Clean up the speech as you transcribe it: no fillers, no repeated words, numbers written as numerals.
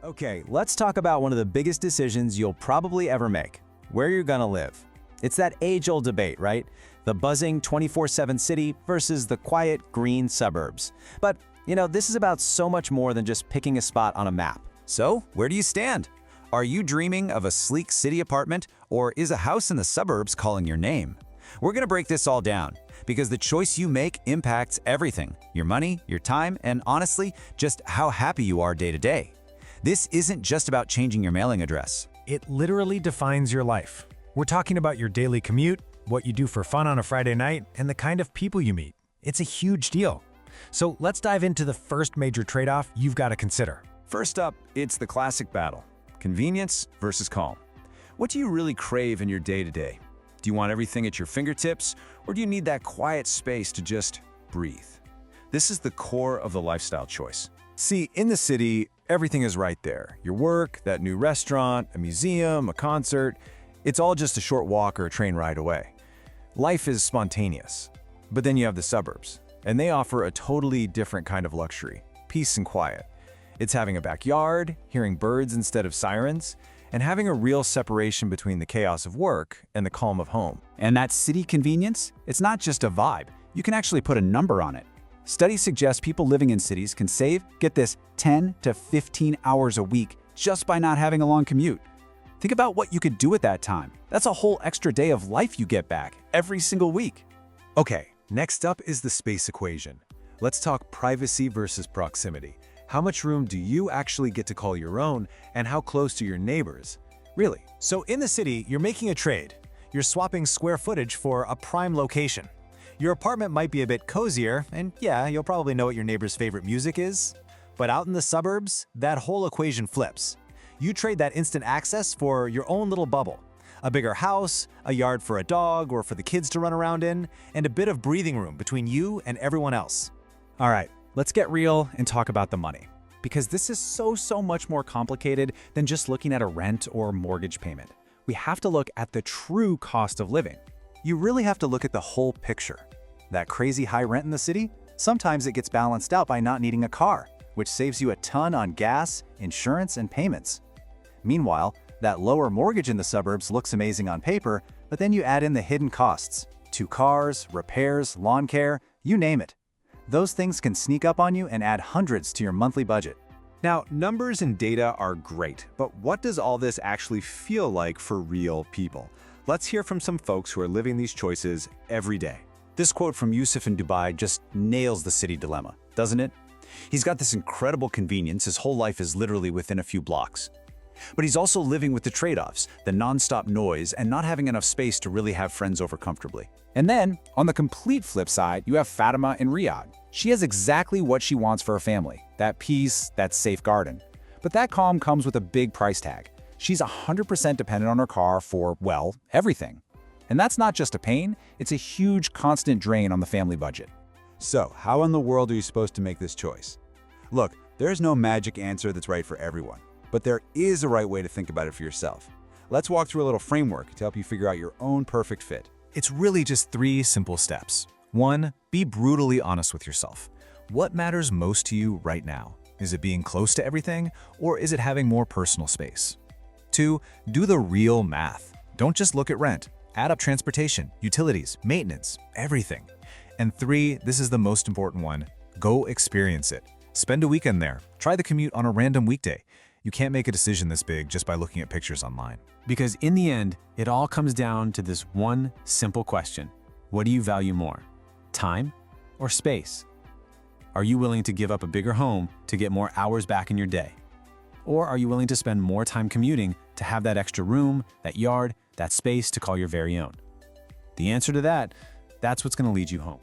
Okay, let's talk about one of the biggest decisions you'll probably ever make: where you're gonna live. It's that age-old debate, right? The buzzing 24/7 city versus the quiet, green suburbs. But, this is about so much more than just picking a spot on a map. So, where do you stand? Are you dreaming of a sleek city apartment, or is a house in the suburbs calling your name? We're gonna break this all down, because the choice you make impacts everything: your money, your time, and honestly, just how happy you are day to day. This isn't just about changing your mailing address. It literally defines your life. We're talking about your daily commute, what you do for fun on a Friday night, and the kind of people you meet. It's a huge deal. So let's dive into the first major trade-off you've got to consider. First up, it's the classic battle: convenience versus calm. What do you really crave in your day-to-day? Do you want everything at your fingertips, or do you need that quiet space to just breathe? This is the core of the lifestyle choice. See, in the city, everything is right there. Your work, that new restaurant, a museum, a concert, it's all just a short walk or a train ride away. Life is spontaneous. But then you have the suburbs, and they offer a totally different kind of luxury: peace and quiet. It's having a backyard, hearing birds instead of sirens, and having a real separation between the chaos of work and the calm of home. And that city convenience, it's not just a vibe. You can actually put a number on it. Studies suggest people living in cities can save, get this, 10 to 15 hours a week just by not having a long commute. Think about what you could do at that time. That's a whole extra day of life you get back every single week. Okay, next up is the space equation. Let's talk privacy versus proximity. How much room do you actually get to call your own, and how close to your neighbors? Really? So in the city, you're making a trade. You're swapping square footage for a prime location. Your apartment might be a bit cozier, and yeah, you'll probably know what your neighbor's favorite music is. But out in the suburbs, that whole equation flips. You trade that instant access for your own little bubble. A bigger house, a yard for a dog or for the kids to run around in, and a bit of breathing room between you and everyone else. All right, let's get real and talk about the money. Because this is so much more complicated than just looking at a rent or mortgage payment. We have to look at the true cost of living. You really have to look at the whole picture. That crazy high rent in the city? Sometimes it gets balanced out by not needing a car, which saves you a ton on gas, insurance, and payments. Meanwhile, that lower mortgage in the suburbs looks amazing on paper, but then you add in the hidden costs: 2 cars, repairs, lawn care, you name it. Those things can sneak up on you and add hundreds to your monthly budget. Now, numbers and data are great, but what does all this actually feel like for real people? Let's hear from some folks who are living these choices every day. This quote from Yusuf in Dubai just nails the city dilemma, doesn't it? He's got this incredible convenience. His whole life is literally within a few blocks. But he's also living with the trade-offs: the nonstop noise and not having enough space to really have friends over comfortably. And then, on the complete flip side, you have Fatima in Riyadh. She has exactly what she wants for her family: that peace, that safe garden. But that calm comes with a big price tag. She's 100% dependent on her car for, well, everything. And that's not just a pain, it's a huge constant drain on the family budget. So, how in the world are you supposed to make this choice? Look, there's no magic answer that's right for everyone, but there is a right way to think about it for yourself. Let's walk through a little framework to help you figure out your own perfect fit. It's really just 3 simple steps. 1, be brutally honest with yourself. What matters most to you right now? Is it being close to everything, or is it having more personal space? 2, do the real math. Don't just look at rent. Add up transportation, utilities, maintenance, everything. And 3, this is the most important one: go experience it. Spend a weekend there. Try the commute on a random weekday. You can't make a decision this big just by looking at pictures online. Because in the end, it all comes down to this one simple question: what do you value more, time or space? Are you willing to give up a bigger home to get more hours back in your day? Or are you willing to spend more time commuting to have that extra room, that yard, that space to call your very own? The answer to that, that's what's going to lead you home.